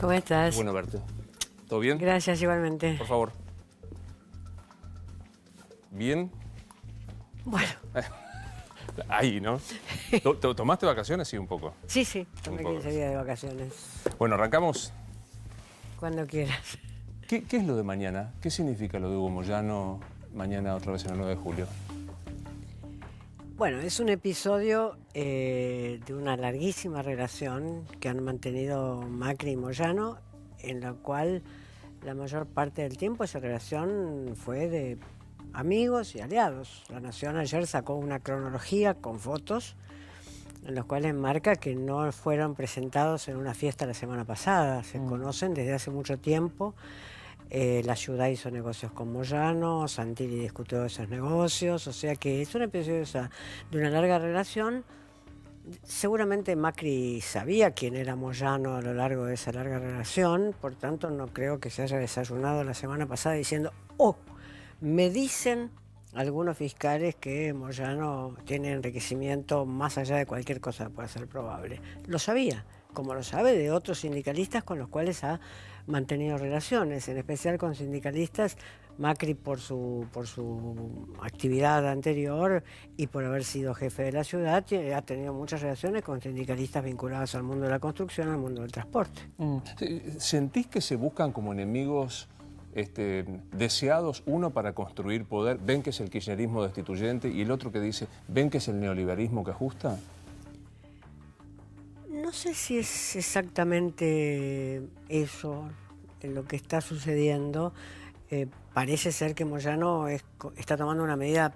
¿Cómo estás? Bueno verte. ¿Todo bien? Gracias, igualmente. Por favor. ¿Bien? Bueno, Ahí, ¿no? ¿Tomaste vacaciones? Sí, un poco. sí, tomé Un poco. 15 días de vacaciones. Bueno, arrancamos. Cuando quieras. ¿Qué es lo de mañana? ¿Qué significa lo de Hugo Moyano mañana otra vez en el 9 de julio? Bueno, es un episodio de una larguísima relación que han mantenido Macri y Moyano, en la cual la mayor parte del tiempo esa relación fue de amigos y aliados. La Nación ayer sacó una cronología con fotos en los cuales marca que no fueron presentados en una fiesta la semana pasada. Se conocen desde hace mucho tiempo. La ciudad hizo negocios con Moyano, Santilli discutió esos negocios, o sea que es un episodio de una larga relación. Seguramente Macri sabía quién era Moyano a lo largo de esa larga relación, por tanto no creo que se haya desayunado la semana pasada diciendo, oh, me dicen algunos fiscales que Moyano tiene enriquecimiento más allá de cualquier cosa que pueda ser probable. Lo sabía, como lo sabe de otros sindicalistas con los cuales ha mantenido relaciones, en especial con sindicalistas. Macri por su actividad anterior y por haber sido jefe de la ciudad, ha tenido muchas relaciones con sindicalistas vinculados al mundo de la construcción, al mundo del transporte. ¿Sentís que se buscan como enemigos deseados, uno para construir poder, ven que es el kirchnerismo destituyente, y el otro que dice, ven que es el neoliberalismo que ajusta? No sé si es exactamente eso lo que está sucediendo. Parece ser que Moyano está tomando una medida,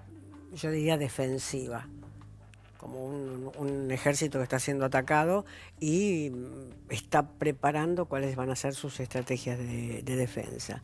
yo diría, defensiva, como un ejército que está siendo atacado y está preparando cuáles van a ser sus estrategias de defensa.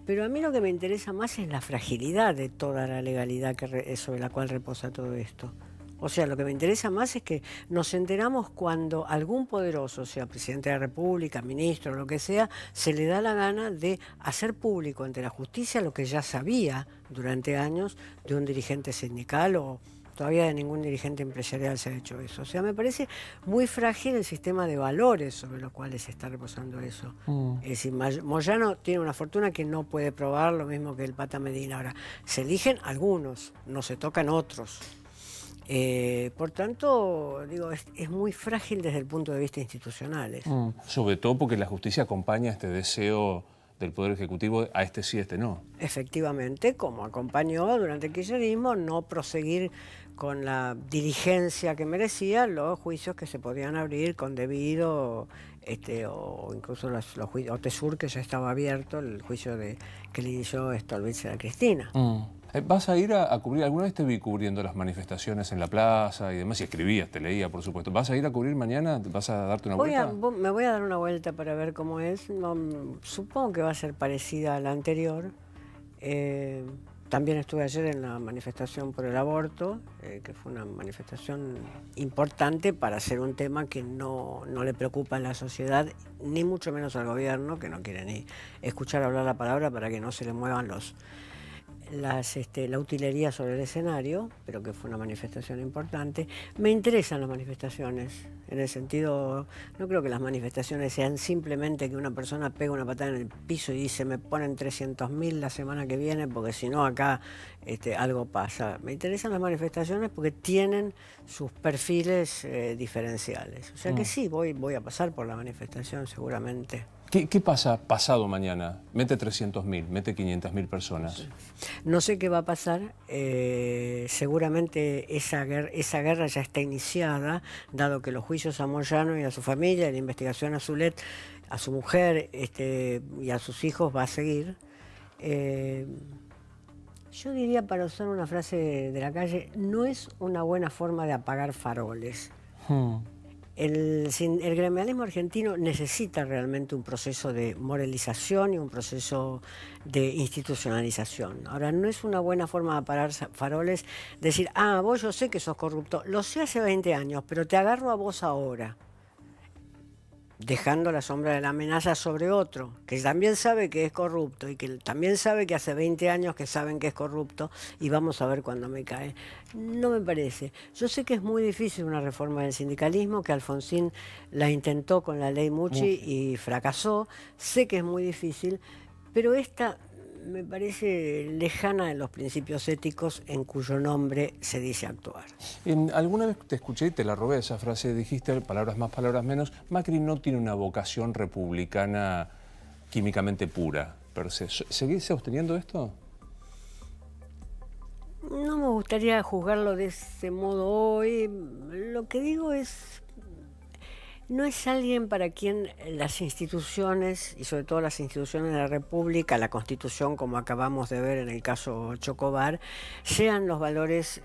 Pero a mí lo que me interesa más es la fragilidad de toda la legalidad sobre la cual reposa todo esto. O sea, lo que me interesa más es que nos enteramos cuando algún poderoso, sea presidente de la República, ministro, lo que sea, se le da la gana de hacer público ante la justicia lo que ya sabía durante años de un dirigente sindical o todavía de ningún dirigente empresarial se ha hecho eso. O sea, me parece muy frágil el sistema de valores sobre los cuales se está reposando eso. Es decir, Moyano tiene una fortuna que no puede probar, lo mismo que el Pata Medina. Ahora, se eligen algunos, no se tocan otros. Por tanto, digo, es muy frágil desde el punto de vista institucional. Sobre todo porque la justicia acompaña este deseo del Poder Ejecutivo a este sí, este no. Efectivamente, como acompañó durante el kirchnerismo, no proseguir con la diligencia que merecía los juicios que se podían abrir con debido, o incluso los juicios, Otesur, que ya estaba abierto, el juicio que le inició Stolbizer a Cristina. ¿Vas a ir a cubrir? Alguna vez te vi cubriendo las manifestaciones en la plaza y demás, y escribías, te leía, por supuesto. ¿Vas a ir a cubrir mañana? ¿Vas a darte una vuelta? Me voy a dar una vuelta para ver cómo es. No, supongo que va a ser parecida a la anterior. También estuve ayer en la manifestación por el aborto, que fue una manifestación importante para hacer un tema que no le preocupa a la sociedad, ni mucho menos al gobierno, que no quiere ni escuchar hablar la palabra para que no se le muevan la utilería sobre el escenario, pero que fue una manifestación importante. Me interesan las manifestaciones, en el sentido, no creo que las manifestaciones sean simplemente que una persona pega una patada en el piso y dice me ponen 300.000 la semana que viene porque si no acá algo pasa. Me interesan las manifestaciones porque tienen sus perfiles diferenciales. O sea que sí, voy a pasar por la manifestación seguramente. ¿Qué pasa pasado mañana? Mete 300.000, mete 500.000 personas. No sé qué va a pasar, seguramente esa guerra ya está iniciada, dado que los juicios a Moyano y a su familia, la investigación a Zulet, a su mujer y a sus hijos va a seguir. Yo diría, para usar una frase de la calle, no es una buena forma de apagar faroles. El gremialismo argentino necesita realmente un proceso de moralización y un proceso de institucionalización. Ahora, no es una buena forma de apagar faroles decir, vos yo sé que sos corrupto, lo sé hace 20 años, pero te agarro a vos ahora. dejando la sombra de la amenaza sobre otro, que también sabe que es corrupto y que también sabe que hace 20 años que saben que es corrupto y vamos a ver cuándo me cae. No me parece. Yo sé que es muy difícil una reforma del sindicalismo, que Alfonsín la intentó con la ley Mucci y fracasó. Sé que es muy difícil, pero esta me parece lejana de los principios éticos en cuyo nombre se dice actuar. Alguna vez te escuché y te la robé esa frase, dijiste, palabras más, palabras menos, Macri no tiene una vocación republicana químicamente pura, per se. ¿Seguís sosteniendo esto? No me gustaría juzgarlo de ese modo hoy. Lo que digo es, no es alguien para quien las instituciones, y sobre todo las instituciones de la República, la Constitución, como acabamos de ver en el caso Chocobar, sean los valores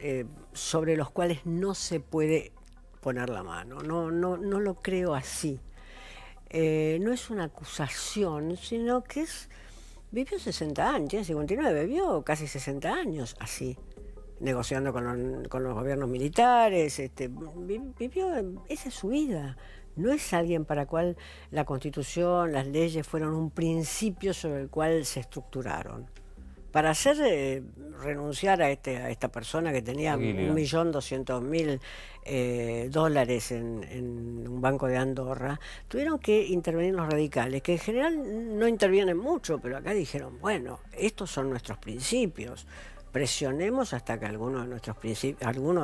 sobre los cuales no se puede poner la mano. No lo creo así. No es una acusación, sino que vivió 60 años, tiene 59, vivió casi 60 años así, negociando con los gobiernos militares, vivió, esa es su vida. No es alguien para cual la Constitución, las leyes fueron un principio sobre el cual se estructuraron. Para hacer renunciar a esta persona que tenía $1.200.000 en un banco de Andorra, tuvieron que intervenir los radicales, que en general no intervienen mucho, pero acá dijeron, bueno, estos son nuestros principios. Presionemos hasta que alguno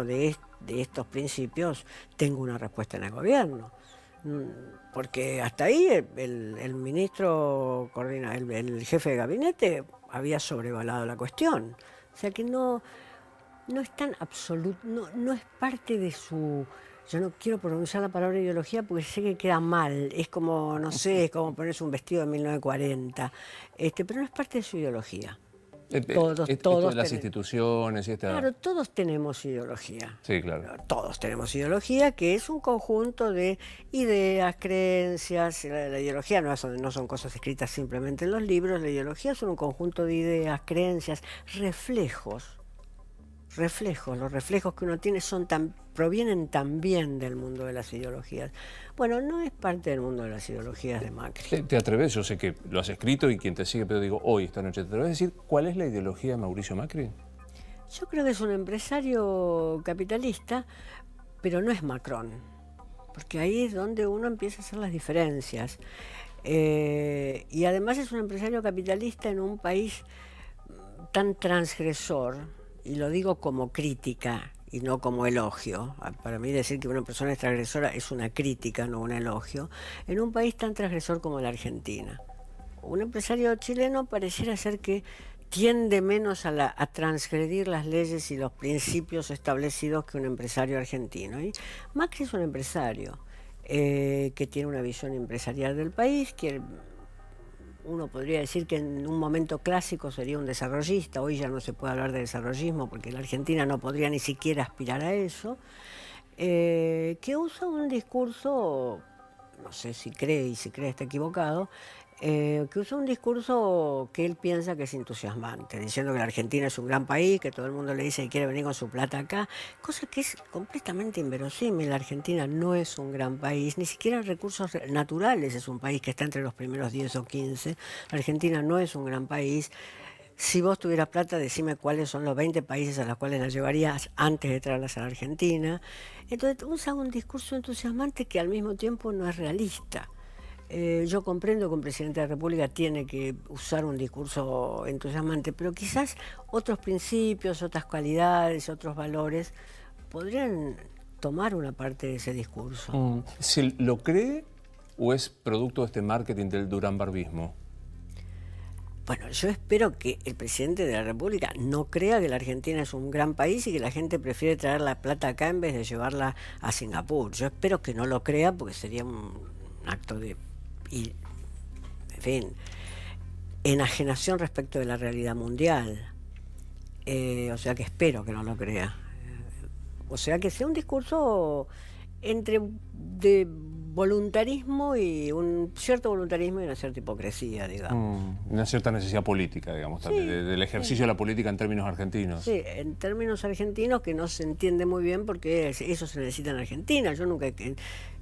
de estos principios tenga una respuesta en el gobierno. Porque hasta ahí el ministro el jefe de gabinete había sobrevalado la cuestión. O sea que no es tan absoluto, no es parte de su... Yo no quiero pronunciar la palabra ideología porque sé que queda mal. Es como, no sé, es como ponerse un vestido de 1940. Pero no es parte de su ideología. Todos de las instituciones y Claro, todos tenemos ideología. Sí, claro. Todos tenemos ideología, que es un conjunto de ideas, creencias. La ideología no son cosas escritas simplemente en los libros. La ideología son un conjunto de ideas, creencias, reflejos. Los reflejos que uno tiene provienen también del mundo de las ideologías. Bueno, no es parte del mundo de las ideologías de Macri. ¿Te atreves? Yo sé que lo has escrito y quien te sigue, pero digo, hoy, esta noche, ¿te atreves a decir cuál es la ideología de Mauricio Macri? Yo creo que es un empresario capitalista, pero no es Macron, porque ahí es donde uno empieza a hacer las diferencias. Y además es un empresario capitalista en un país tan transgresor, y lo digo como crítica y no como elogio. Para mí decir que una persona es transgresora es una crítica, no un elogio, en un país tan transgresor como la Argentina. Un empresario chileno pareciera ser que tiende menos a transgredir las leyes y los principios establecidos que un empresario argentino. Y Macri es un empresario que tiene una visión empresarial del país, que uno podría decir que en un momento clásico sería un desarrollista. Hoy ya no se puede hablar de desarrollismo porque la Argentina no podría ni siquiera aspirar a eso, que usa un discurso, no sé si cree está equivocado, que usa un discurso que él piensa que es entusiasmante, diciendo que la Argentina es un gran país, que todo el mundo le dice que quiere venir con su plata acá, cosa que es completamente inverosímil. La Argentina no es un gran país, ni siquiera en recursos naturales es un país que está entre los primeros 10 o 15. La Argentina no es un gran país. Si vos tuvieras plata, decime cuáles son los 20 países a los cuales la llevarías antes de traerlas a la Argentina. Entonces usa un discurso entusiasmante que al mismo tiempo no es realista. Yo comprendo que un presidente de la República tiene que usar un discurso entusiasmante, pero quizás otros principios, otras cualidades, otros valores podrían tomar una parte de ese discurso. ¿Se lo cree o es producto de este marketing del duranbarbismo? Bueno, yo espero que el presidente de la República no crea que la Argentina es un gran país y que la gente prefiere traer la plata acá en vez de llevarla a Singapur. Yo espero que no lo crea porque sería un acto de... en fin, enajenación respecto de la realidad mundial. O sea que espero que no lo crea. O sea que sea un discurso de voluntarismo y un cierto voluntarismo y una cierta hipocresía, digamos. Una cierta necesidad política, digamos, Sí, también, del ejercicio de la política en términos argentinos. Sí, en términos argentinos que no se entiende muy bien porque eso se necesita en Argentina. Yo nunca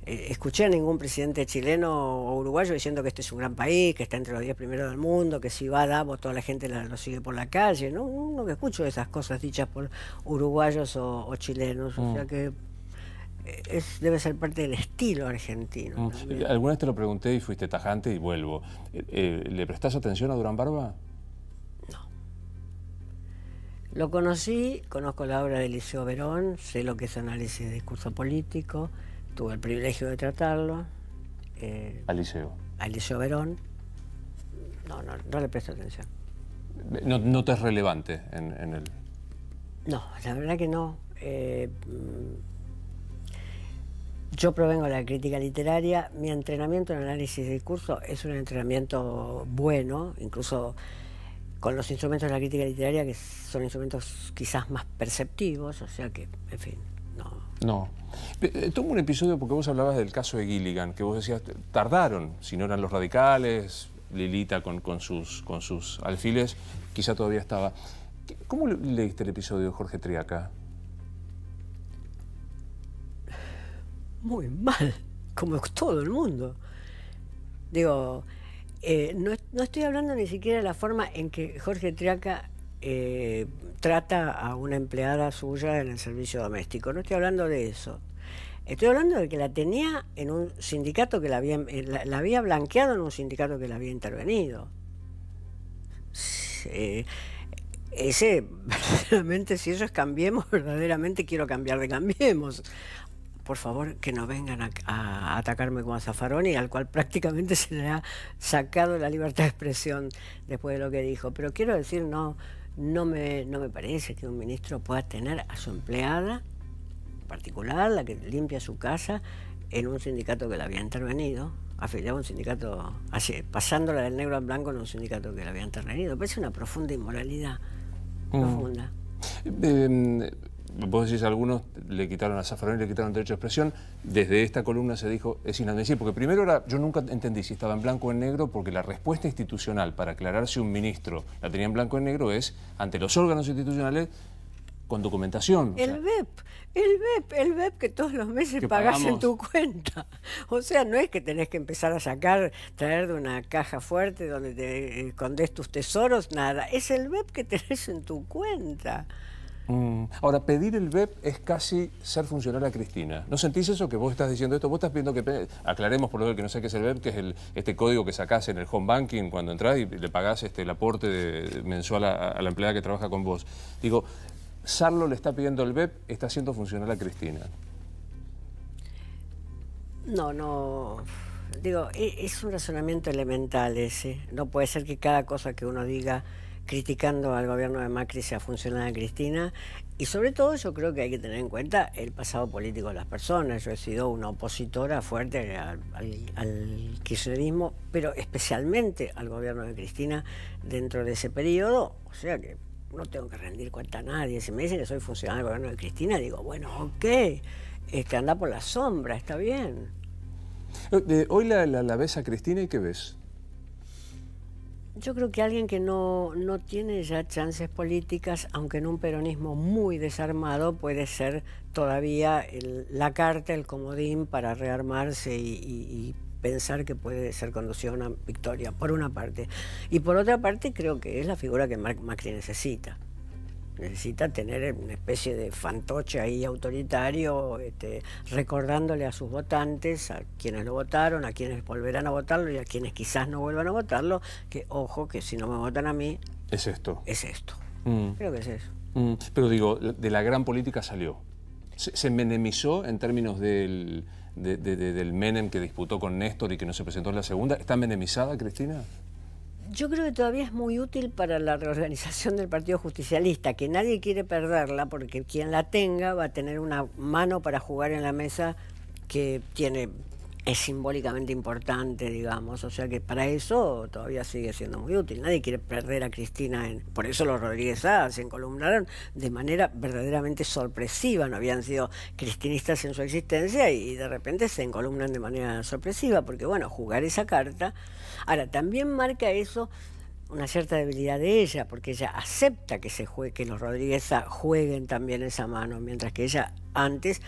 escuché a ningún presidente chileno o uruguayo diciendo que este es un gran país, que está entre los 10 primeros del mundo, que si va a Davos toda la gente lo sigue por la calle. No, no que escucho esas cosas dichas por uruguayos o chilenos. O sea que debe ser parte del estilo argentino. Alguna vez te lo pregunté y fuiste tajante y vuelvo. ¿Le prestás atención a Durán Barba? Lo conocí, conozco la obra de Eliseo Verón, sé lo que es análisis de discurso político, tuve el privilegio de tratarlo. A Eliseo. A Eliseo Verón, no le presto atención. ¿No te es relevante en el...? No, la verdad que no. Yo provengo de la crítica literaria, mi entrenamiento en análisis de discurso es un entrenamiento bueno, incluso con los instrumentos de la crítica literaria, que son instrumentos quizás más perceptivos, o sea que, en fin, no. No. Tomo un episodio porque vos hablabas del caso de Gilligan, que vos decías, tardaron, si no eran los radicales, Lilita con sus alfiles, quizá todavía estaba. ¿Cómo leíste el episodio de Jorge Triaca? Muy mal, como todo el mundo. Digo... no estoy hablando ni siquiera de la forma en que Jorge Triaca trata a una empleada suya en el servicio doméstico. No estoy hablando de eso. Estoy hablando de que la tenía en un sindicato que la había blanqueado en un sindicato que la había intervenido. Verdaderamente, si eso es Cambiemos, verdaderamente quiero cambiar de Cambiemos. Por favor, que no vengan a atacarme como a Zaffaroni, al cual prácticamente se le ha sacado la libertad de expresión después de lo que dijo. Pero quiero decir, no me parece que un ministro pueda tener a su empleada, en particular, la que limpia su casa, en un sindicato que la había intervenido, afiliado a un sindicato, así, pasándola del negro al blanco en un sindicato que la había intervenido. Parece una profunda inmoralidad, profunda. Vos decís, algunos le quitaron a Zaffaroni, le quitaron derecho de expresión. Desde esta columna se dijo, es inadmisible, porque primero yo nunca entendí si estaba en blanco o en negro, porque la respuesta institucional para aclarar si un ministro la tenía en blanco o en negro es ante los órganos institucionales con documentación. El BEP que todos los meses pagás en tu cuenta. O sea, no es que tenés que empezar a traer de una caja fuerte donde te escondés tus tesoros, nada. Es el BEP que tenés en tu cuenta. Ahora, pedir el BEP es casi ser funcional a Cristina. ¿No sentís eso que vos estás diciendo esto? Vos estás pidiendo que... Aclaremos por lo que no sé qué es el BEP, que es este código que sacás en el home banking cuando entrás y le pagás el aporte mensual a la empleada que trabaja con vos. Digo, Sarlo le está pidiendo el BEP, está siendo funcional a Cristina. No. Digo, es un razonamiento elemental ese. No puede ser que cada cosa que uno diga criticando al gobierno de Macri sea funcional a Cristina, y sobre todo yo creo que hay que tener en cuenta el pasado político de las personas. Yo he sido una opositora fuerte al kirchnerismo, pero especialmente al gobierno de Cristina dentro de ese periodo, o sea que no tengo que rendir cuenta a nadie. Si me dicen que soy funcional del gobierno de Cristina, digo, bueno, ok, anda por la sombra, está bien. Hoy la ves a Cristina y ¿qué ves? Yo creo que alguien que no tiene ya chances políticas, aunque en un peronismo muy desarmado, puede ser todavía la carta, el comodín para rearmarse y pensar que puede ser conducida a una victoria, por una parte. Y por otra parte, creo que es la figura que Macri necesita. Necesita tener una especie de fantoche ahí autoritario, recordándole a sus votantes, a quienes lo votaron, a quienes volverán a votarlo y a quienes quizás no vuelvan a votarlo, que ojo, que si no me votan a mí... Es esto. Es esto. Creo que es eso. Pero digo, de la gran política salió. Se menemizó en términos del Menem que disputó con Néstor y que no se presentó en la segunda. ¿Está menemizada, Cristina? Yo creo que todavía es muy útil para la reorganización del Partido Justicialista, que nadie quiere perderla porque quien la tenga va a tener una mano para jugar en la mesa que es simbólicamente importante, digamos. O sea que para eso todavía sigue siendo muy útil. Nadie quiere perder a Cristina. Por eso los Rodríguez se encolumnaron de manera verdaderamente sorpresiva. No habían sido cristinistas en su existencia y de repente se encolumnan de manera sorpresiva porque, bueno, jugar esa carta... Ahora, también marca eso una cierta debilidad de ella, porque ella acepta que los Rodríguez jueguen también esa mano, mientras que ella antes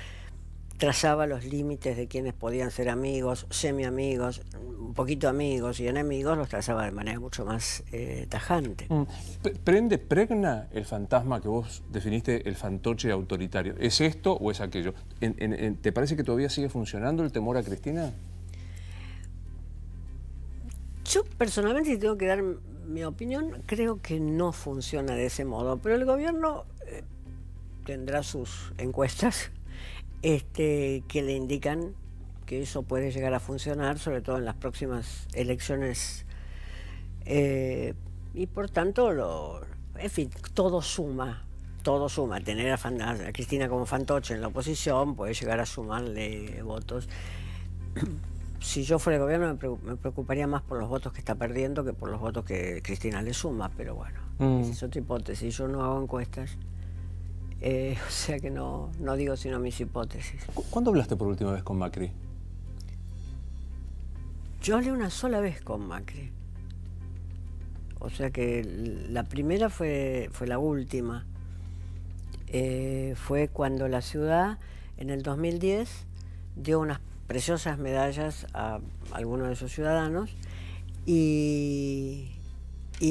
trazaba los límites de quienes podían ser amigos, semi-amigos, un poquito amigos y enemigos, los trazaba de manera mucho más tajante. ¿Pregna el fantasma que vos definiste, el fantoche autoritario? ¿Es esto o es aquello? ¿Te parece que todavía sigue funcionando el temor a Cristina? Yo personalmente, si tengo que dar mi opinión, creo que no funciona de ese modo, pero el gobierno tendrá sus encuestas que le indican que eso puede llegar a funcionar, sobre todo en las próximas elecciones, y por tanto, en fin, todo suma. Todo suma. Tener a Cristina como fantoche en la oposición puede llegar a sumarle votos. Si yo fuera el gobierno me preocuparía más por los votos que está perdiendo que por los votos que Cristina le suma, pero bueno, esa es otra hipótesis. Yo no hago encuestas, o sea que no digo sino mis hipótesis. ¿Cuándo hablaste por última vez con Macri? Yo hablé una sola vez con Macri. O sea que la primera fue la última. Fue cuando la ciudad, en el 2010, dio unas preciosas medallas a algunos de sus ciudadanos y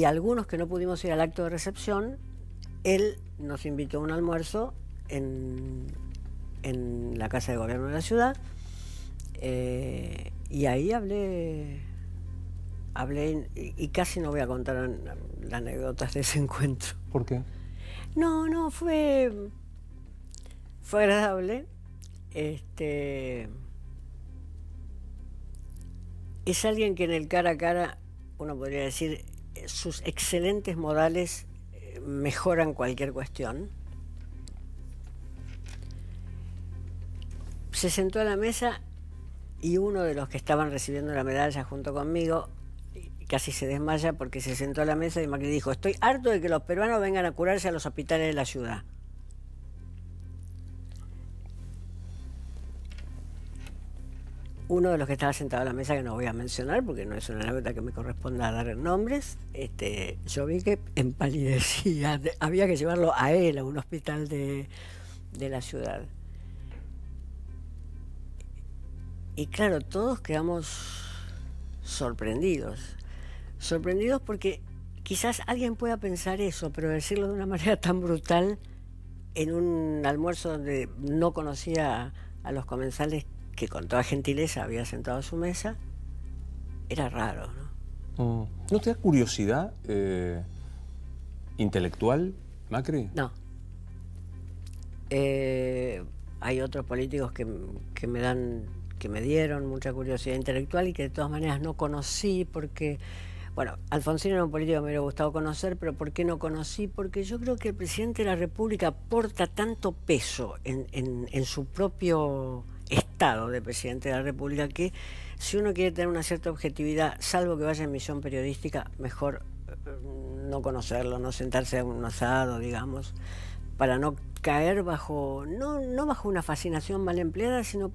algunos que no pudimos ir al acto de recepción, él nos invitó a un almuerzo en la Casa de Gobierno de la ciudad, y ahí hablé y casi no voy a contar las anécdotas de ese encuentro. ¿Por qué? No, fue agradable. Es alguien que en el cara a cara, uno podría decir, sus excelentes modales mejoran cualquier cuestión. Se sentó a la mesa y uno de los que estaban recibiendo la medalla junto conmigo casi se desmaya porque se sentó a la mesa y Macri dijo: estoy harto de que los peruanos vengan a curarse a los hospitales de la ciudad. Uno de los que estaba sentado a la mesa, que no voy a mencionar porque no es una anécdota que me corresponda dar nombres, yo vi que empalidecía, había que llevarlo a él a un hospital de la ciudad. Y claro, todos quedamos sorprendidos porque quizás alguien pueda pensar eso, pero decirlo de una manera tan brutal en un almuerzo donde no conocía a los comensales que con toda gentileza había sentado a su mesa, era raro, ¿no? ¿No te da curiosidad intelectual, Macri? No. Hay otros políticos que me dieron mucha curiosidad intelectual y que de todas maneras no conocí porque, bueno, Alfonsín era un político que me hubiera gustado conocer, pero ¿por qué no conocí? Porque yo creo que el presidente de la República aporta tanto peso en su propio estado de presidente de la República que si uno quiere tener una cierta objetividad, salvo que vaya en misión periodística, mejor no conocerlo, no sentarse a un asado, digamos, para no caer bajo, no bajo una fascinación mal empleada, sino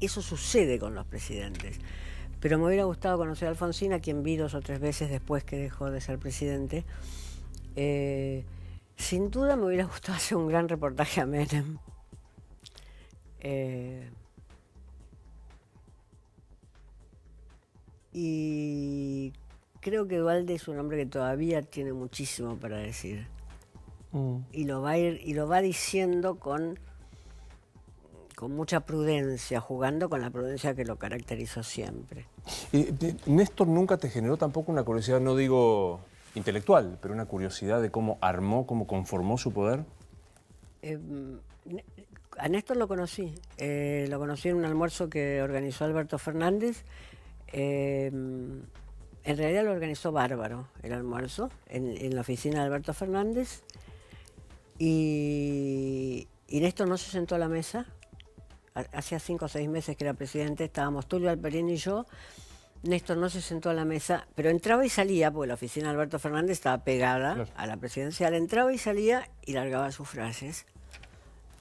eso sucede con los presidentes. Pero me hubiera gustado conocer a Alfonsín, a quien vi 2 o 3 veces después que dejó de ser presidente. Sin duda me hubiera gustado hacer un gran reportaje a Menem. Y creo que Duhalde es un hombre que todavía tiene muchísimo para decir. Y lo va diciendo con mucha prudencia, jugando con la prudencia que lo caracterizó siempre. ¿Néstor nunca te generó tampoco una curiosidad, no digo intelectual, pero una curiosidad de cómo armó, cómo conformó su poder? A Néstor lo conocí en un almuerzo que organizó Alberto Fernández. En realidad lo organizó bárbaro el almuerzo en la oficina de Alberto Fernández, y Néstor no se sentó a la mesa. Hacía 5 o 6 meses que era presidente, estábamos Tulio Alperín y yo. Néstor no se sentó a la mesa, pero entraba y salía, porque la oficina de Alberto Fernández estaba pegada a la presidencial. Entraba y salía y largaba sus frases.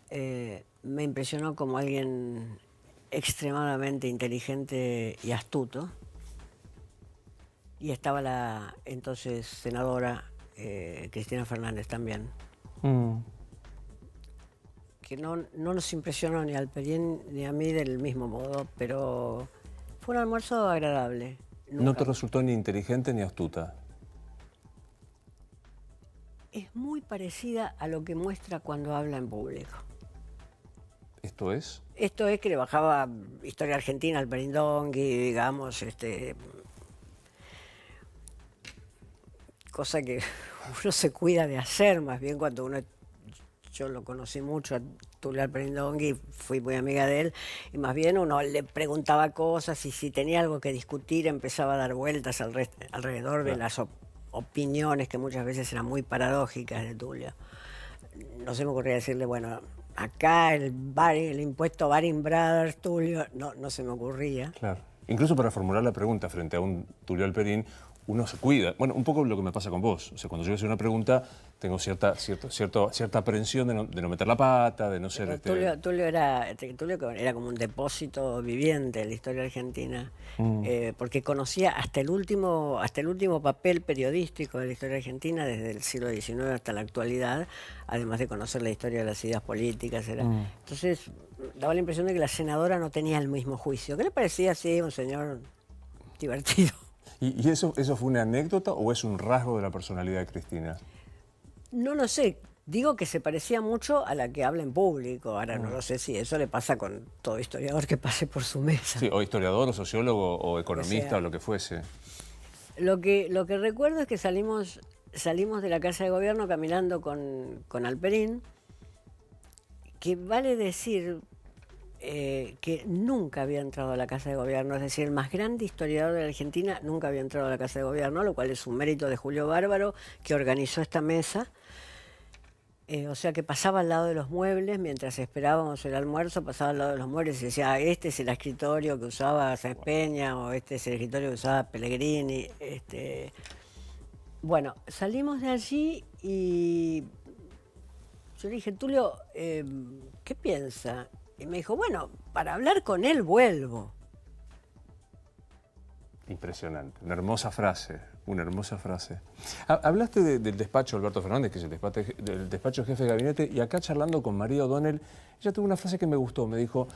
Me impresionó como alguien extremadamente inteligente y astuto. Y estaba la entonces senadora Cristina Fernández también. que no nos impresionó ni al Perín ni a mí del mismo modo, pero fue un almuerzo agradable. ¿No te resultó ni inteligente ni astuta? Es muy parecida a lo que muestra cuando habla en público. ¿Esto es? Esto es que le bajaba Historia Argentina al Perindongui, digamos, cosa que uno se cuida de hacer, más bien cuando uno... Yo lo conocí mucho a Tulio Alperindongui, fui muy amiga de él, y más bien uno le preguntaba cosas y si tenía algo que discutir empezaba a dar vueltas alrededor de las opiniones que muchas veces eran muy paradójicas de Tulio. No se me ocurría decirle, bueno, acá el impuesto Baring Brothers, Tulio, no se me ocurría. Claro. Incluso para formular la pregunta frente a un Tulio Alperín, uno se cuida. Bueno, un poco lo que me pasa con vos. O sea, cuando yo voy a hacer una pregunta, tengo cierta aprensión de no meter la pata, de no ser... Tulio era como un depósito viviente de la historia argentina, porque conocía hasta el último papel periodístico de la historia argentina, desde el siglo XIX hasta la actualidad, además de conocer la historia de las ideas políticas. Entonces, daba la impresión de que la senadora no tenía el mismo juicio. ¿Qué le parecía así un señor divertido? ¿Y eso fue una anécdota o es un rasgo de la personalidad de Cristina? No lo sé. Digo que se parecía mucho a la que habla en público. Ahora no lo sé si eso le pasa con todo historiador que pase por su mesa. Sí, o historiador, o sociólogo, o economista, o lo que fuese. Lo que recuerdo es que salimos de la Casa de Gobierno caminando con Alperín, que vale decir que nunca había entrado a la Casa de Gobierno, es decir, el más grande historiador de la Argentina nunca había entrado a la Casa de Gobierno, lo cual es un mérito de Julio Bárbaro, que organizó esta mesa. O sea que pasaba al lado de los muebles, mientras esperábamos el almuerzo, pasaba al lado de los muebles y decía, este es el escritorio que usaba Sáenz Peña, o este es el escritorio que usaba Pellegrini. Bueno, salimos de allí y yo le dije, Tulio, ¿qué piensa? Y me dijo, bueno, para hablar con él vuelvo. Impresionante, una hermosa frase, una hermosa frase. Hablaste del despacho de Alberto Fernández, que es el despacho jefe de gabinete, y acá charlando con María O'Donnell, ella tuvo una frase que me gustó, me dijo,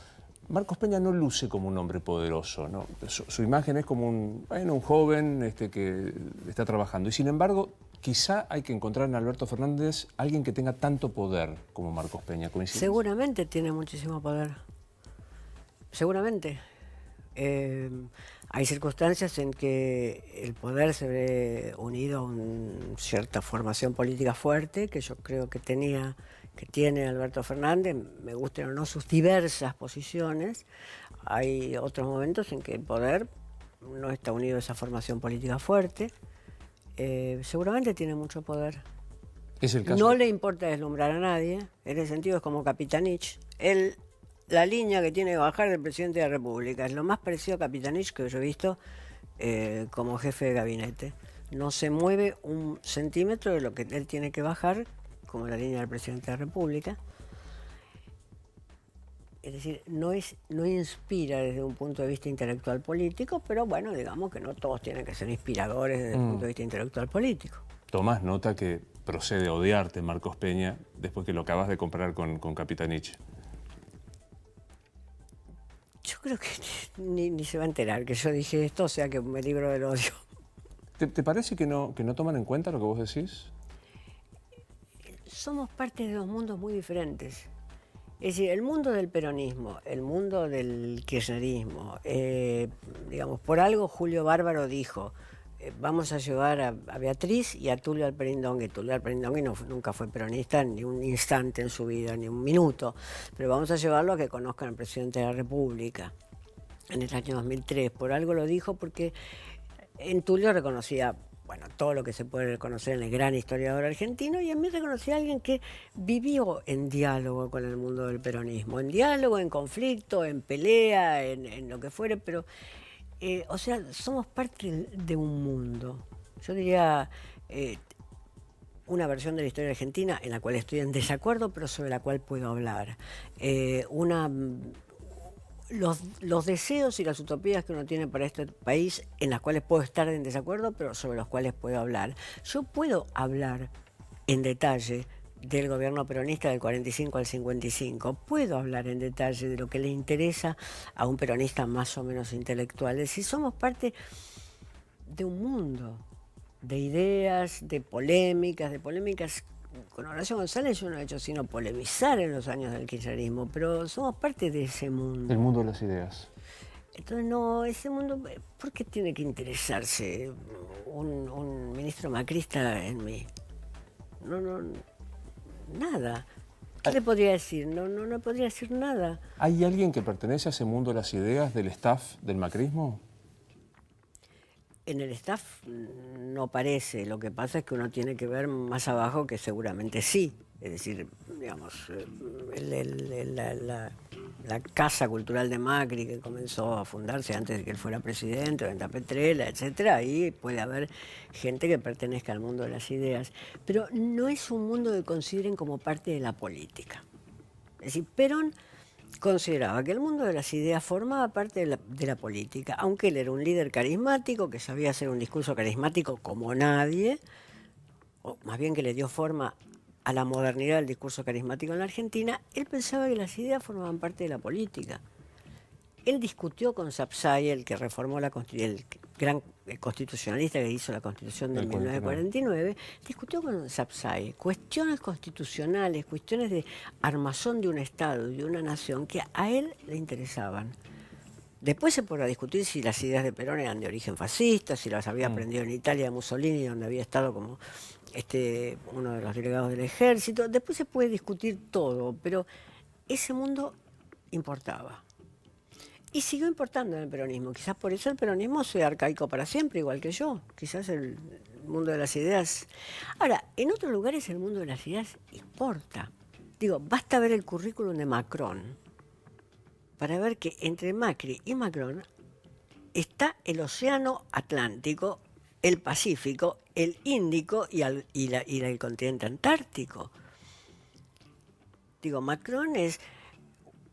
Marcos Peña no luce como un hombre poderoso, ¿no? Su imagen es como un joven que está trabajando, y sin embargo, quizá hay que encontrar en Alberto Fernández alguien que tenga tanto poder como Marcos Peña. ¿Coincides? Seguramente tiene muchísimo poder, seguramente. Hay circunstancias en que el poder se ve unido a una cierta formación política fuerte, que yo creo que tiene Alberto Fernández, me gustan o no sus diversas posiciones. Hay otros momentos en que el poder no está unido a esa formación política fuerte. Seguramente tiene mucho poder. ¿Es el caso? No le importa deslumbrar a nadie, en ese sentido es como Capitanich. La línea que tiene que bajar el presidente de la República es lo más parecido a Capitanich que yo he visto como jefe de gabinete. No se mueve un centímetro de lo que él tiene que bajar, como la línea del presidente de la República. Es decir, no inspira desde un punto de vista intelectual político, pero bueno, digamos que no todos tienen que ser inspiradores desde el punto de vista intelectual político. Tomás nota que procede a odiarte Marcos Peña después que lo acabas de comparar con Capitanich. Yo creo que ni se va a enterar que yo dije esto, o sea que me libro del odio. ¿Te parece que no toman en cuenta lo que vos decís? Somos parte de dos mundos muy diferentes. Es decir, el mundo del peronismo, el mundo del kirchnerismo, digamos, por algo Julio Bárbaro dijo, vamos a llevar a Beatriz y a Tulio Alperindongui. Tulio Alperindongui nunca fue peronista ni un instante en su vida, ni un minuto, pero vamos a llevarlo a que conozcan al presidente de la República en el año 2003. Por algo lo dijo, porque en Tulio reconocía, bueno, todo lo que se puede reconocer en el gran historiador argentino, y en mí reconocía a alguien que vivió en diálogo con el mundo del peronismo, en diálogo, en conflicto, en pelea, en lo que fuere, pero... o sea, somos parte de un mundo. Yo diría una versión de la historia argentina en la cual estoy en desacuerdo, pero sobre la cual puedo hablar. Los deseos y las utopías que uno tiene para este país, en las cuales puedo estar en desacuerdo, pero sobre los cuales puedo hablar. Yo puedo hablar en detalle del gobierno peronista del 45 al 55. Puedo hablar en detalle de lo que le interesa a un peronista más o menos intelectual. Es decir, somos parte de un mundo de ideas, de polémicas. Con Horacio González yo no he hecho sino polemizar en los años del kirchnerismo, pero somos parte de ese mundo. El mundo de las ideas. Entonces, no, ese mundo, ¿por qué tiene que interesarse un ministro macrista en mí? No, nada. ¿Qué le podría decir? No podría decir nada. ¿Hay alguien que pertenece a ese mundo de las ideas del staff del macrismo? En el staff no parece, lo que pasa es que uno tiene que ver más abajo que seguramente sí. Es decir, digamos, la Casa Cultural de Macri, que comenzó a fundarse antes de que él fuera presidente, Venta Petrella, etcétera, ahí puede haber gente que pertenezca al mundo de las ideas. Pero no es un mundo que consideren como parte de la política. Es decir, Perón consideraba que el mundo de las ideas formaba parte de la política, aunque él era un líder carismático, que sabía hacer un discurso carismático como nadie, o más bien que le dio forma a la modernidad del discurso carismático en la Argentina. Él pensaba que las ideas formaban parte de la política. Él discutió con Sapsay, el que reformó el gran constitucionalista que hizo la Constitución de 1949, discutió con Sapsay cuestiones constitucionales, cuestiones de armazón de un Estado, de una nación, que a él le interesaban. Después se podrá discutir si las ideas de Perón eran de origen fascista, si las había aprendido en Italia de Mussolini, donde había estado como uno de los delegados del ejército. Después se puede discutir todo, pero ese mundo importaba. Y siguió importando en el peronismo. Quizás por eso el peronismo sea arcaico para siempre, igual que yo. Quizás el mundo de las ideas... Ahora, en otros lugares el mundo de las ideas importa. Digo, basta ver el currículum de Macron para ver que entre Macri y Macron está el Océano Atlántico, el Pacífico, el Índico y el continente antártico. Digo, Macron es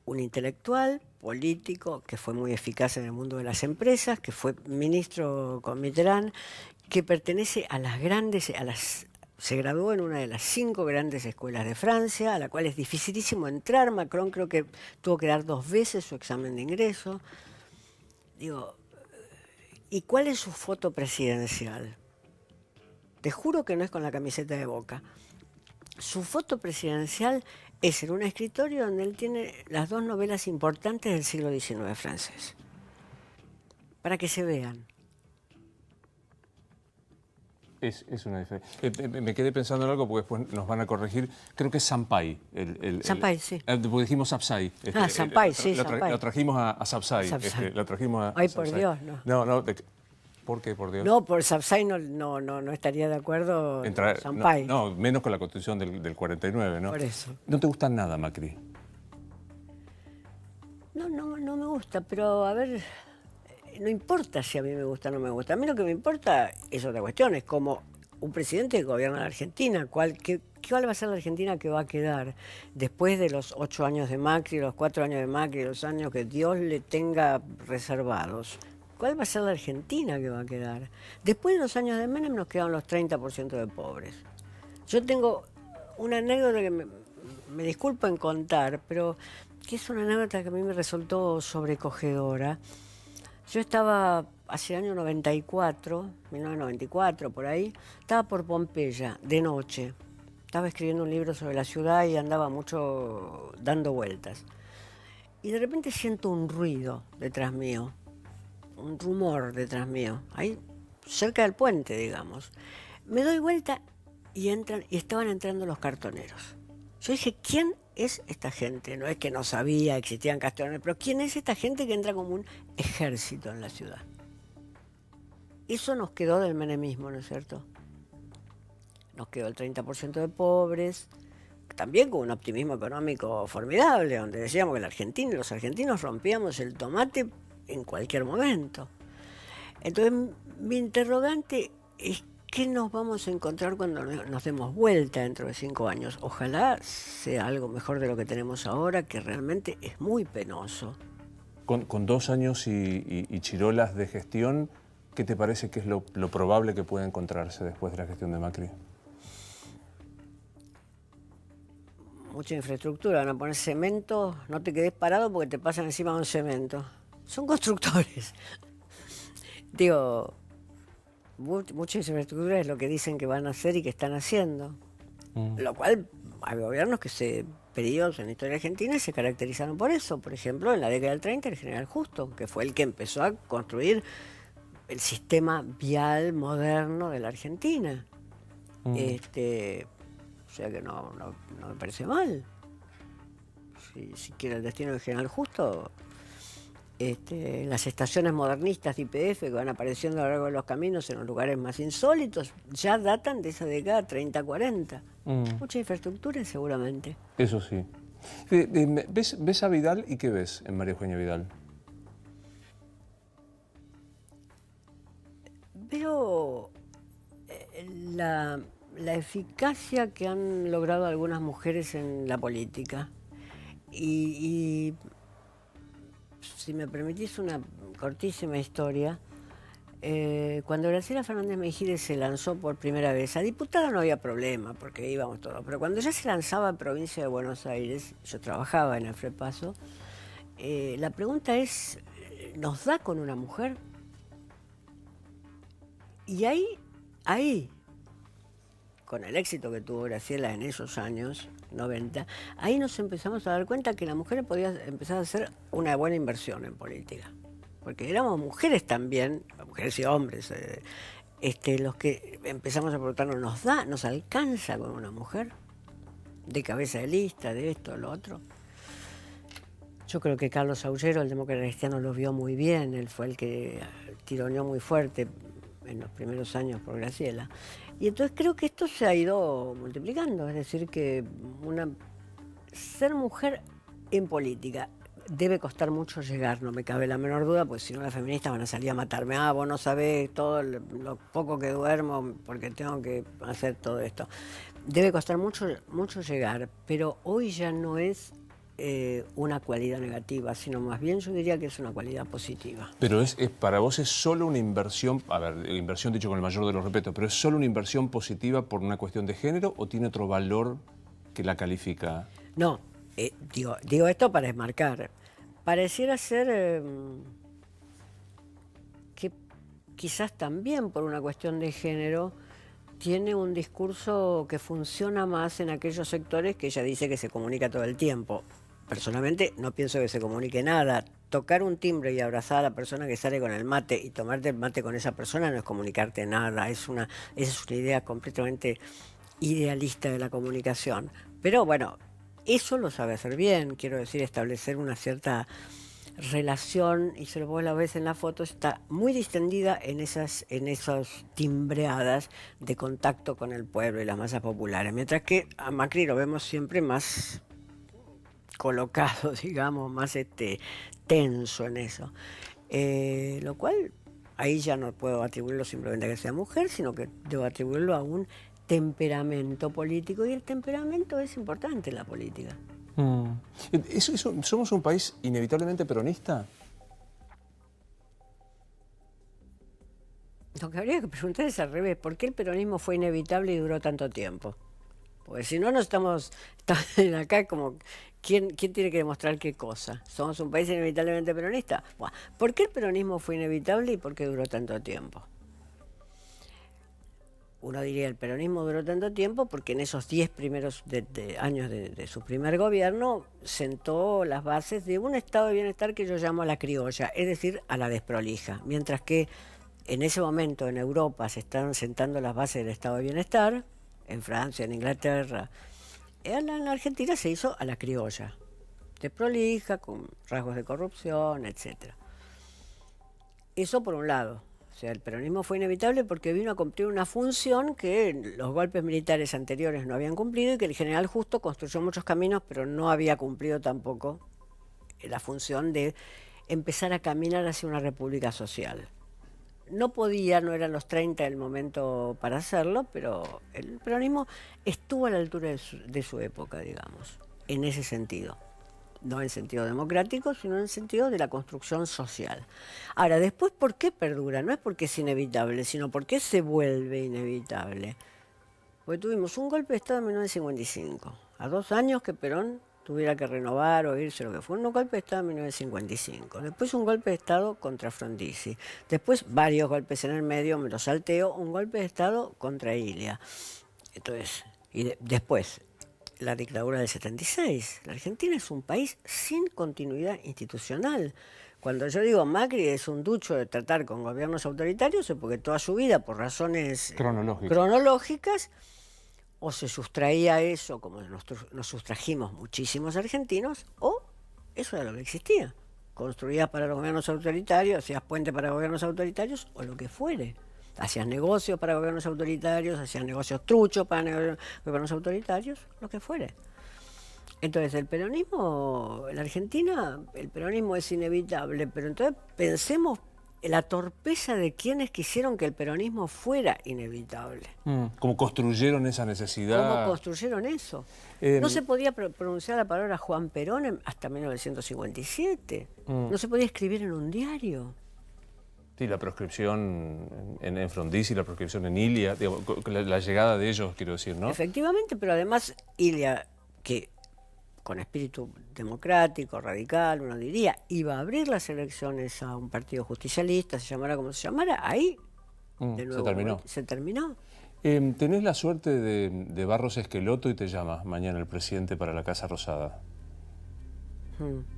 un intelectual, político, que fue muy eficaz en el mundo de las empresas, que fue ministro con Mitterrand, que pertenece a las grandes, se graduó en una de las 5 grandes escuelas de Francia, a la cual es dificilísimo entrar. Macron creo que tuvo que dar 2 veces su examen de ingreso. Digo, ¿y cuál es su foto presidencial? Te juro que no es con la camiseta de Boca. Su foto presidencial es en un escritorio donde él tiene las 2 novelas importantes del siglo XIX francés. Para que se vean. Es una diferencia. Me quedé pensando en algo porque después nos van a corregir. Creo que es Sampay. Sampay, sí. Porque dijimos Sapsay. Sampay, sí, Sampay. Lo trajimos a Sapsay. Lo trajimos a Ay, Sapsay. por Dios, no. No. ¿Por qué, por Dios? No, por Sapsay no estaría de acuerdo Sampay. No, menos con la Constitución del 49, ¿no? Por eso. ¿No te gusta nada, Macri? No me gusta, pero a ver, no importa si a mí me gusta o no me gusta. A mí lo que me importa es otra cuestión, es como un presidente que gobierna la Argentina. ¿Cuál va a ser la Argentina que va a quedar después de los 8 años de Macri, los 4 años de Macri, los años que Dios le tenga reservados? ¿Cuál va a ser la Argentina que va a quedar? Después de los años de Menem nos quedan los 30% de pobres. Yo tengo una anécdota que me disculpo en contar, pero que es una anécdota que a mí me resultó sobrecogedora. Yo estaba hace el año 94, 1994, por ahí, estaba por Pompeya, de noche. Estaba escribiendo un libro sobre la ciudad y andaba mucho dando vueltas. Y de repente siento un ruido detrás mío, un rumor detrás mío, ahí cerca del puente, digamos. Me doy vuelta y estaban entrando los cartoneros. Yo dije, ¿quién es esta gente? No es que no sabía, existían cartoneros, pero ¿quién es esta gente que entra como un ejército en la ciudad? Eso nos quedó del menemismo, ¿no es cierto? Nos quedó el 30% de pobres, también con un optimismo económico formidable, donde decíamos que los argentinos rompíamos el tomate en cualquier momento. Entonces, mi interrogante es ¿qué nos vamos a encontrar cuando nos demos vuelta dentro de 5 años? Ojalá sea algo mejor de lo que tenemos ahora, que realmente es muy penoso. Con 2 años y chirolas de gestión, ¿qué te parece que es lo probable que pueda encontrarse después de la gestión de Macri? mucha infraestructura, van a poner cemento, no te quedes parado porque te pasan encima de un cemento. Son constructores. Digo, mucha infraestructura es lo que dicen que van a hacer y que están haciendo. Lo cual hay gobiernos periodos en la historia argentina se caracterizaron por eso. Por ejemplo, en la década del 30 el general Justo, que fue el que empezó a construir el sistema vial moderno de la Argentina. O sea que no me parece mal. Si quiere el destino del general Justo, las estaciones modernistas de YPF que van apareciendo a lo largo de los caminos en los lugares más insólitos ya datan de esa década 30-40. Mucha infraestructura seguramente. Eso sí. ¿Ves a Vidal y qué ves en María Eugenia Vidal? Veo la eficacia que han logrado algunas mujeres en la política. Y si me permitís una cortísima historia, cuando Graciela Fernández Mejídez se lanzó por primera vez, a diputada no había problema, porque íbamos todos, pero cuando ya se lanzaba en provincia de Buenos Aires, yo trabajaba en el FREPASO, la pregunta es, ¿nos da con una mujer? Y ahí, con el éxito que tuvo Graciela en esos años 90, ahí nos empezamos a dar cuenta que la mujer podía empezar a hacer una buena inversión en política. Porque éramos mujeres también, mujeres y hombres, los que empezamos a preguntarnos, ¿nos alcanza con una mujer? De cabeza de lista, de esto, lo otro. Yo creo que Carlos Aullero, el demócrata cristiano, lo vio muy bien. Él fue el que tironeó muy fuerte en los primeros años por Graciela. Y entonces creo que esto se ha ido multiplicando. Es decir, que ser mujer en política debe costar mucho llegar, no me cabe la menor duda, porque si no las feministas van a salir a matarme. Vos no sabés todo lo poco que duermo porque tengo que hacer todo esto. Debe costar mucho llegar, pero hoy ya no es una cualidad negativa, sino más bien yo diría que es una cualidad positiva. Pero para vos es solo una inversión, a ver, inversión dicho con el mayor de los respetos, pero ¿es solo una inversión positiva por una cuestión de género o tiene otro valor que la califica? No, digo esto para desmarcar. Pareciera ser que quizás también por una cuestión de género tiene un discurso que funciona más en aquellos sectores que ella dice que se comunica todo el tiempo. Personalmente no pienso que se comunique nada. Tocar un timbre y abrazar a la persona que sale con el mate y tomarte el mate con esa persona no es comunicarte nada. Esa es una idea completamente idealista de la comunicación. Pero bueno, eso lo sabe hacer bien, quiero decir, establecer una cierta relación, y si vos la ves en la foto, está muy distendida en esas timbreadas de contacto con el pueblo y las masas populares, mientras que a Macri lo vemos siempre más colocado, digamos, más tenso en eso. Lo cual, ahí ya no puedo atribuirlo simplemente a que sea mujer, sino que debo atribuirlo a un temperamento político, y el temperamento es importante en la política. ¿Somos un país inevitablemente peronista? Lo que habría que preguntar es al revés, ¿por qué el peronismo fue inevitable y duró tanto tiempo? Porque si no, estamos acá como, ¿quién tiene que demostrar qué cosa? ¿Somos un país inevitablemente peronista? Bueno, ¿por qué el peronismo fue inevitable y por qué duró tanto tiempo? Uno diría, el peronismo duró tanto tiempo porque en esos 10 primeros años de su primer gobierno sentó las bases de un estado de bienestar que yo llamo a la criolla, es decir, a la desprolija. Mientras que en ese momento en Europa se están sentando las bases del estado de bienestar, en Francia, en Inglaterra, en la Argentina se hizo a la criolla, desprolija, con rasgos de corrupción, etc. Eso por un lado. O sea, el peronismo fue inevitable porque vino a cumplir una función que los golpes militares anteriores no habían cumplido, y que el general Justo construyó muchos caminos, pero no había cumplido tampoco la función de empezar a caminar hacia una república social. No eran los 30 el momento para hacerlo, pero el peronismo estuvo a la altura de su época, digamos, en ese sentido. No en sentido democrático, sino en sentido de la construcción social. Ahora, después, ¿por qué perdura? No es porque es inevitable, sino porque se vuelve inevitable. Porque tuvimos un golpe de Estado en 1955. a 2 años que Perón tuviera que renovar o irse, lo que fue. Un golpe de Estado en 1955. Después un golpe de Estado contra Frondizi. Después varios golpes en el medio, me los salteo. Un golpe de Estado contra Ilia. Entonces, después, la dictadura del 76. La Argentina es un país sin continuidad institucional. Cuando yo digo Macri es un ducho de tratar con gobiernos autoritarios, es porque toda su vida, por razones cronológicas, o se sustraía eso, como nos sustrajimos muchísimos argentinos, o eso era lo que existía. Construías para los gobiernos autoritarios, hacías puente para gobiernos autoritarios, o lo que fuere. Hacías negocios para gobiernos autoritarios, hacías negocios truchos para gobiernos autoritarios, lo que fuere. Entonces, el peronismo, en Argentina, el peronismo es inevitable, pero entonces pensemos la torpeza de quienes quisieron que el peronismo fuera inevitable. ¿Cómo construyeron esa necesidad? ¿Cómo construyeron eso? No se podía pronunciar la palabra Juan Perón hasta 1957. No se podía escribir en un diario. Sí, la proscripción en Frondizi, la proscripción en Ilia, digo, la llegada de ellos, quiero decir, ¿no? Efectivamente, pero además Ilia, que con espíritu democrático, radical, uno diría, iba a abrir las elecciones a un partido justicialista, se llamara como se llamara, ahí de nuevo se terminó. Tenés la suerte de Barros Esqueloto y te llama mañana el presidente para la Casa Rosada.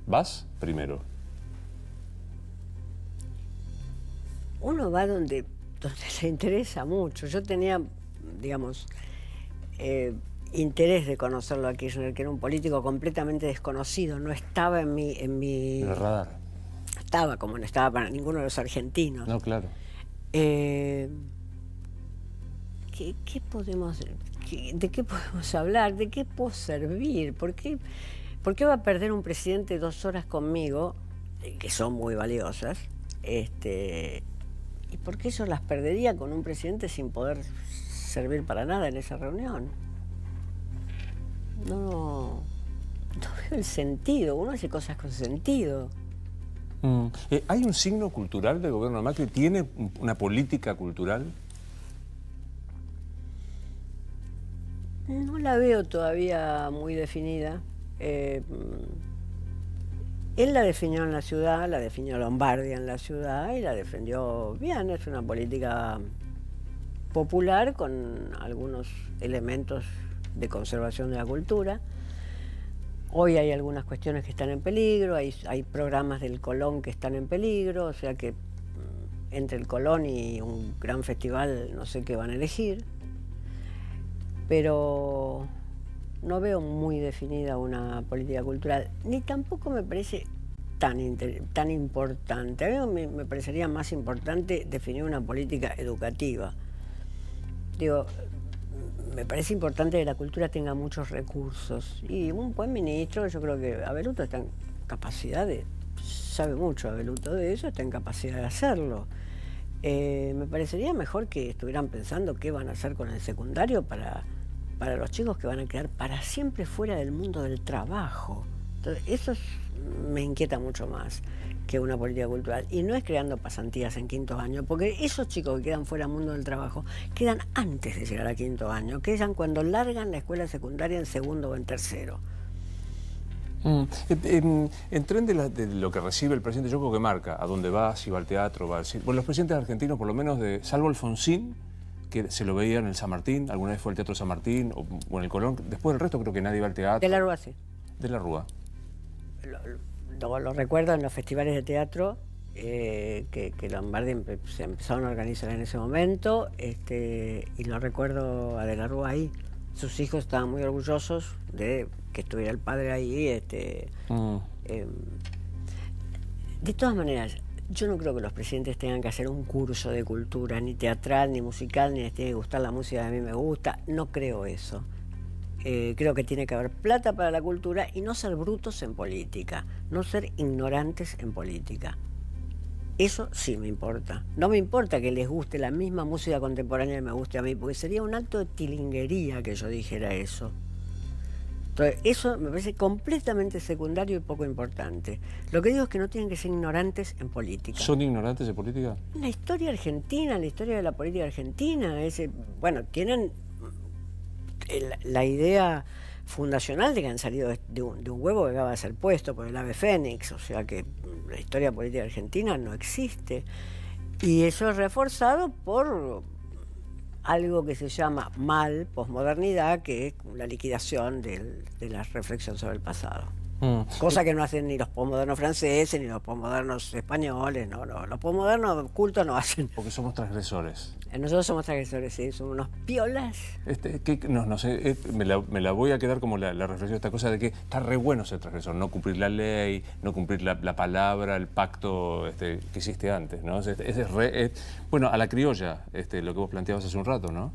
¿Vas primero? Uno va donde le interesa mucho. Yo tenía, digamos, interés de conocerlo a Kirchner, que era un político completamente desconocido, no estaba en el radar. Estaba como no estaba para ninguno de los argentinos. No, claro. ¿De qué podemos hablar? ¿De qué puedo servir? ¿Por qué va a perder un presidente 2 horas conmigo, que son muy valiosas? ¿Y por qué yo las perdería con un presidente sin poder servir para nada en esa reunión? No veo el sentido. Uno hace cosas con sentido. ¿Hay un signo cultural del gobierno de Macri? ¿Tiene una política cultural? No la veo todavía muy definida. Él la definió en la ciudad, la definió Lombardi en la ciudad y la defendió bien. Es una política popular con algunos elementos de conservación de la cultura. Hoy hay algunas cuestiones que están en peligro, hay programas del Colón que están en peligro, o sea que entre el Colón y un gran festival no sé qué van a elegir, pero no veo muy definida una política cultural, ni tampoco me parece tan importante. A mí me parecería más importante definir una política educativa. Digo, me parece importante que la cultura tenga muchos recursos. Y un buen ministro, yo creo que Abeluto está en capacidad sabe mucho Abeluto de eso, está en capacidad de hacerlo. Me parecería mejor que estuvieran pensando qué van a hacer con el secundario para los chicos que van a quedar para siempre fuera del mundo del trabajo. Entonces, eso me inquieta mucho más que una política cultural. Y no es creando pasantías en 5º año, porque esos chicos que quedan fuera del mundo del trabajo quedan antes de llegar a 5º año, quedan cuando largan la escuela secundaria en 2º o en 3º. En tren de lo que recibe el presidente, yo creo que marca a dónde va, si va al teatro, va al cine. Bueno, los presidentes argentinos, por lo menos, salvo Alfonsín, que se lo veía en el San Martín, alguna vez fue al Teatro San Martín o en el Colón, después del resto creo que nadie va al teatro. De la Rúa, sí. De la Rúa. Lo recuerdo en los festivales de teatro que Lombardi se empezaron a organizar en ese momento, y lo recuerdo a De la Rúa ahí. Sus hijos estaban muy orgullosos de que estuviera el padre ahí. De todas maneras, yo no creo que los presidentes tengan que hacer un curso de cultura, ni teatral, ni musical, ni les tiene que gustar la música que a mí me gusta. No creo eso. Creo que tiene que haber plata para la cultura y no ser brutos en política, no ser ignorantes en política. Eso sí me importa. No me importa que les guste la misma música contemporánea que me guste a mí, porque sería un acto de tilinguería que yo dijera eso. Entonces, eso me parece completamente secundario y poco importante. Lo que digo es que no tienen que ser ignorantes en política. ¿Son ignorantes en política? En la historia argentina, en la historia de la política argentina, bueno, tienen la idea fundacional de que han salido de un huevo que acaba de ser puesto por el ave fénix, o sea que la historia política argentina no existe. Y eso es reforzado por algo que se llama mal posmodernidad, que es la liquidación de la reflexión sobre el pasado. Cosa que no hacen ni los posmodernos franceses, ni los posmodernos españoles, no, los posmodernos cultos no hacen. Porque somos transgresores. Nosotros somos transgresores, sí, somos unos piolas. No sé, me la voy a quedar como la reflexión de esta cosa de que está re bueno ser transgresor, no cumplir la ley, no cumplir la palabra, el pacto que hiciste antes, ¿no? Bueno, a la criolla, lo que vos planteabas hace un rato, ¿no?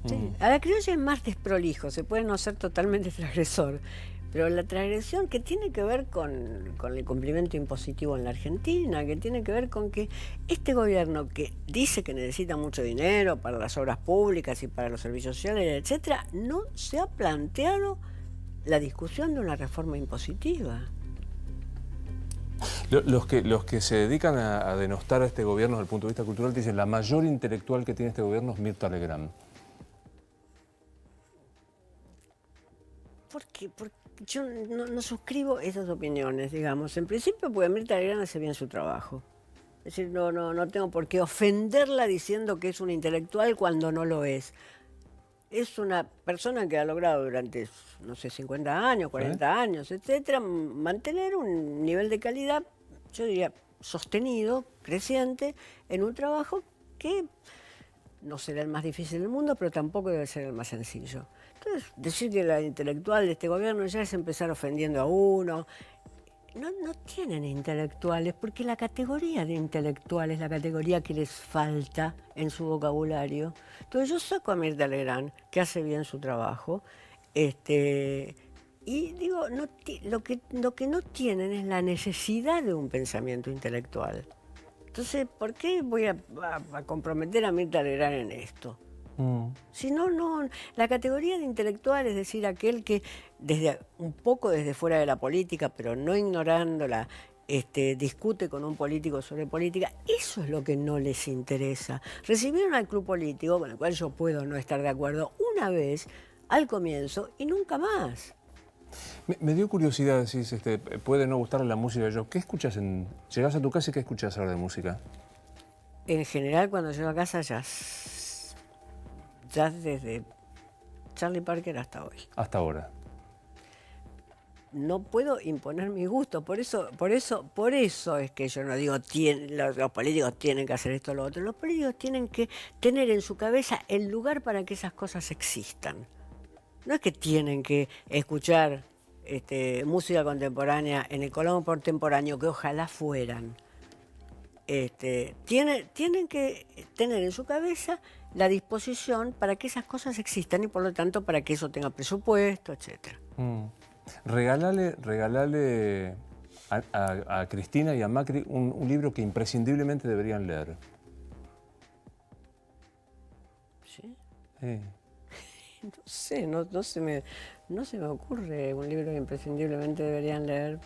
Sí, a la criolla es más desprolijo, se puede no ser totalmente transgresor, pero la transgresión que tiene que ver con el cumplimiento impositivo en la Argentina, que tiene que ver con que este gobierno que dice que necesita mucho dinero para las obras públicas y para los servicios sociales, etcétera, no se ha planteado la discusión de una reforma impositiva. Los que se dedican a denostar a este gobierno desde el punto de vista cultural dicen la mayor intelectual que tiene este gobierno es Mirta Legrand. ¿Por qué? Porque yo no suscribo esas opiniones, digamos. En principio, porque Mirta Legrand hace bien su trabajo. Es decir, no tengo por qué ofenderla diciendo que es una intelectual cuando no lo es. Es una persona que ha logrado durante, no sé, 50 años, 40 años, etcétera, mantener un nivel de calidad, yo diría, sostenido, creciente, en un trabajo que no será el más difícil del mundo, pero tampoco debe ser el más sencillo. Entonces, decir que la intelectual de este gobierno ya es empezar ofendiendo a uno. No tienen intelectuales, porque la categoría de intelectual es la categoría que les falta en su vocabulario. Entonces yo saco a Mirta Legrand, que hace bien su trabajo, y digo, lo que no tienen es la necesidad de un pensamiento intelectual. Entonces, ¿por qué voy a comprometer a Mirta Legrand en esto? Si no, la categoría de intelectual, es decir, aquel que un poco desde fuera de la política, pero no ignorándola, discute con un político sobre política, eso es lo que no les interesa. Recibieron al club político, con el cual yo puedo no estar de acuerdo, una vez al comienzo y nunca más. Me dio curiosidad, decís, puede no gustarle la música de yo. ¿Qué escuchas llegás a tu casa y qué escuchas ahora de música? En general, cuando llego a casa, jazz desde Charlie Parker hasta hoy. Hasta ahora. No puedo imponer mi gusto, por eso es que yo no digo los políticos tienen que hacer esto o lo otro. Los políticos tienen que tener en su cabeza el lugar para que esas cosas existan. No es que tienen que escuchar música contemporánea en el Colón Contemporáneo, que ojalá fueran. Tienen que tener en su cabeza la disposición para que esas cosas existan y por lo tanto para que eso tenga presupuesto, etcétera. Regalale a Cristina y a Macri un libro que imprescindiblemente deberían leer. ¿Sí? Sí. No sé, no se me ocurre un libro que imprescindiblemente deberían leer.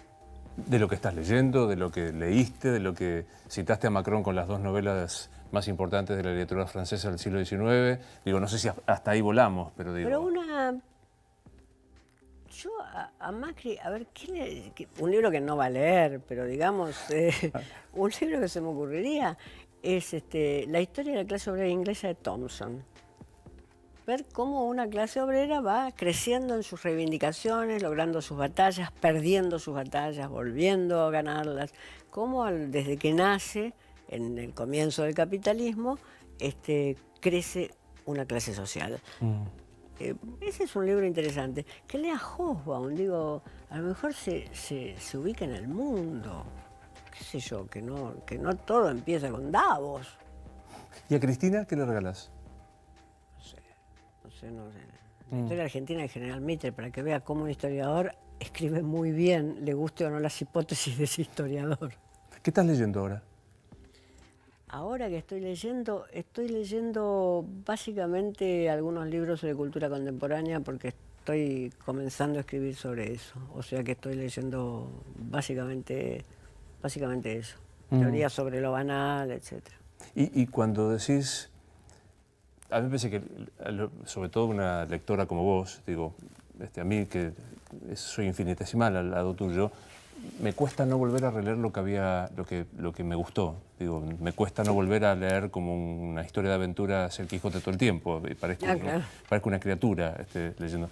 De lo que estás leyendo, de lo que leíste, de lo que citaste a Macron con las dos novelas más importantes de la literatura francesa del siglo XIX. Digo, no sé si hasta ahí volamos, pero digo... Pero yo a Macri, a ver, un libro que no va a leer, pero digamos, un libro que se me ocurriría es La historia de la clase obrera inglesa de Thompson. Ver cómo una clase obrera va creciendo en sus reivindicaciones, logrando sus batallas, perdiendo sus batallas, volviendo a ganarlas. Cómo desde que nace, en el comienzo del capitalismo, crece una clase social. Ese es un libro interesante. Que lea Hobsbawm, digo, a lo mejor se ubica en el mundo. Qué sé yo, que no todo empieza con Davos. ¿Y a Cristina qué le regalás? No sé. La historia argentina de General Mitre, para que vea cómo un historiador escribe muy bien, le guste o no las hipótesis de ese historiador. ¿Qué estás leyendo ahora? Ahora que estoy leyendo básicamente algunos libros sobre cultura contemporánea porque estoy comenzando a escribir sobre eso. O sea que estoy leyendo básicamente eso. Teoría sobre lo banal, etc. Y cuando decís... A mí me parece que, sobre todo una lectora como vos, digo, a mí que soy infinitesimal al lado tuyo, me cuesta no volver a releer lo que me gustó. Digo, me cuesta no volver a leer como una historia de aventuras El Quijote todo el tiempo. Parezco, Claro. parezco una criatura leyendo.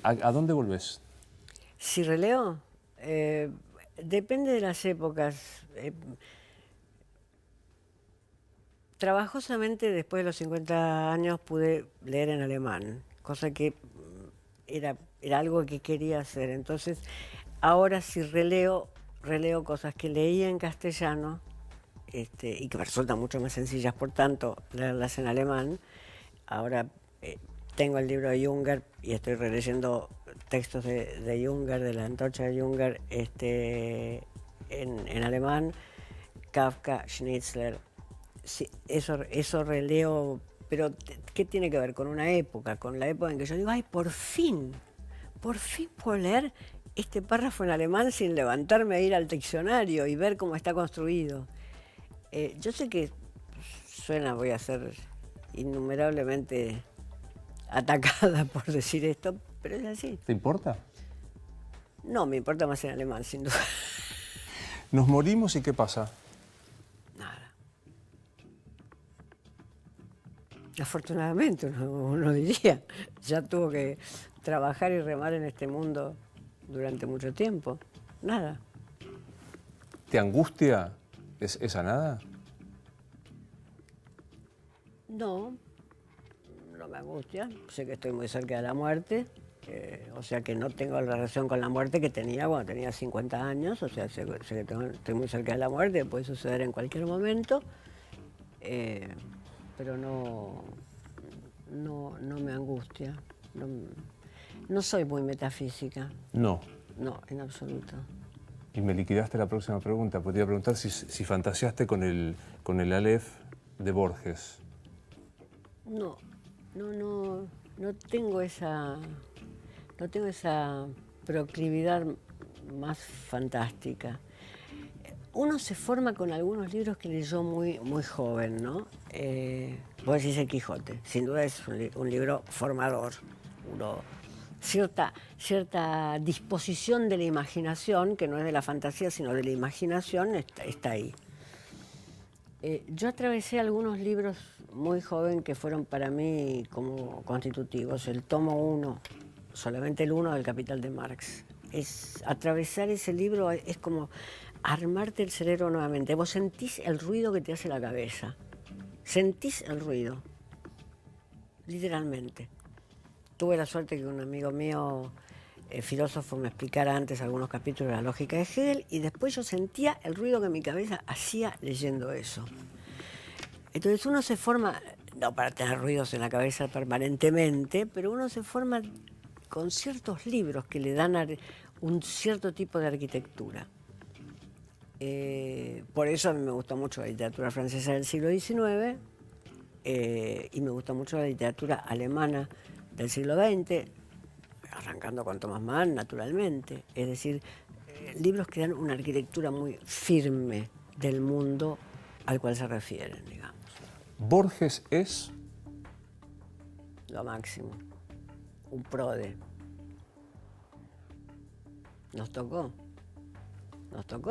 ¿A dónde volvés? Si releo, depende de las épocas. Trabajosamente, después de los 50 años, pude leer en alemán, cosa que era algo que quería hacer. Entonces, ahora si releo cosas que leí en castellano, y que me resultan mucho más sencillas, por tanto, leerlas en alemán. Ahora tengo el libro de Junger y estoy releyendo textos de Junger, de la Antorcha de Junger, en alemán, Kafka, Schnitzler. Sí, eso releo, pero ¿qué tiene que ver con una época? Con la época en que yo digo, ay, por fin puedo leer este párrafo en alemán sin levantarme a ir al diccionario y ver cómo está construido. Yo sé que voy a ser innumerablemente atacada por decir esto, pero es así. ¿Te importa? No, me importa más en alemán, sin duda. Nos morimos y ¿qué pasa? Nada. Afortunadamente, uno diría, ya tuvo que trabajar y remar en este mundo durante mucho tiempo. Nada. ¿Te angustia esa nada? No, no me angustia. Sé que estoy muy cerca de la muerte, o sea que no tengo la relación con la muerte que tenía cuando tenía 50 años, o sea, sé que estoy muy cerca de la muerte, puede suceder en cualquier momento, pero no me angustia. No soy muy metafísica. No. No, en absoluto. Y me liquidaste la próxima pregunta. Podría preguntar si fantaseaste con el Aleph de Borges. No tengo esa proclividad más fantástica. Uno se forma con algunos libros que leyó muy, muy joven, ¿no? Vos decís El Quijote, sin duda es un libro formador. Cierta disposición de la imaginación, que no es de la fantasía, sino de la imaginación, está ahí. Yo atravesé algunos libros muy joven que fueron para mí como constitutivos. El tomo 1, solamente el 1 del Capital de Marx. Atravesar ese libro es como armarte el cerebro nuevamente. Vos sentís el ruido que te hace la cabeza. Sentís el ruido, literalmente. Tuve la suerte que un amigo mío, filósofo, me explicara antes algunos capítulos de la lógica de Hegel y después yo sentía el ruido que mi cabeza hacía leyendo eso. Entonces uno se forma, no para tener ruidos en la cabeza permanentemente, pero uno se forma con ciertos libros que le dan un cierto tipo de arquitectura. Por eso a mí me gustó mucho la literatura francesa del siglo XIX y me gusta mucho la literatura alemana del siglo XX, arrancando con Thomas Mann, naturalmente. Es decir, libros que dan una arquitectura muy firme del mundo al cual se refieren, digamos. ¿Borges es? Lo máximo. Un próde. Nos tocó,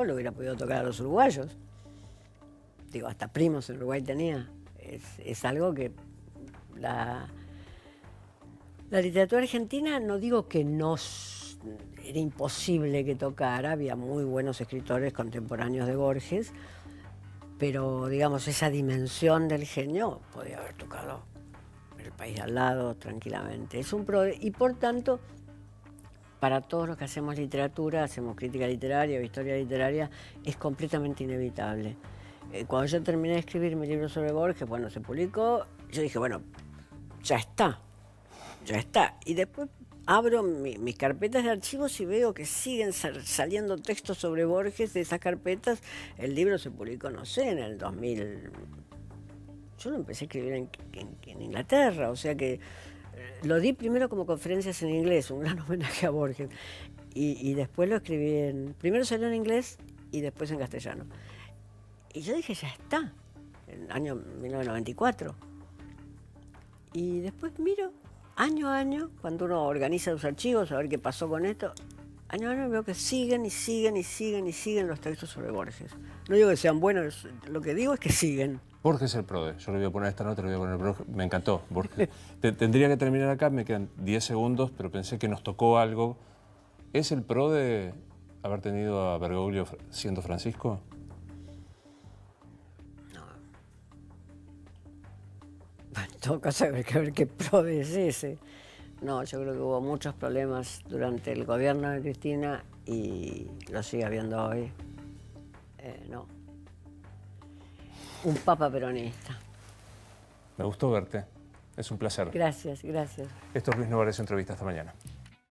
lo hubiera podido tocar a los uruguayos. Digo, hasta primos en Uruguay tenía. Es algo que la literatura argentina, no digo que era imposible que tocara, había muy buenos escritores contemporáneos de Borges, pero digamos, esa dimensión del genio podía haber tocado el país de al lado tranquilamente. Es un y por tanto, para todos los que hacemos literatura, hacemos crítica literaria o historia literaria, es completamente inevitable. Cuando yo terminé de escribir mi libro sobre Borges, bueno, se publicó, yo dije, bueno, ya está. Y después abro mis carpetas de archivos y veo que siguen saliendo textos sobre Borges de esas carpetas. El libro se publicó, no sé, en el 2000. Yo lo empecé a escribir en Inglaterra, o sea que lo di primero como conferencias en inglés, un gran homenaje a Borges. Y después lo escribí primero salió en inglés y después en castellano. Y yo dije, ya está, en el año 1994. Y después miro año a año, cuando uno organiza los archivos, a ver qué pasó con esto, año a año veo que siguen y siguen y siguen y siguen los textos sobre Borges. No digo que sean buenos, lo que digo es que siguen. Borges es el PRODE. Yo le voy a poner esta nota, le voy a poner Borges. Me encantó, Borges. Tendría que terminar acá, me quedan 10 segundos, pero pensé que nos tocó algo. ¿Es el PRODE haber tenido a Bergoglio siendo Francisco? En todo caso, hay que ver qué PRODE es ese. No, yo creo que hubo muchos problemas durante el gobierno de Cristina y lo sigue habiendo hoy. No. Un papa peronista. Me gustó verte. Es un placer. Gracias, gracias. Esto es Luis Novarecio Entrevista. Hasta mañana.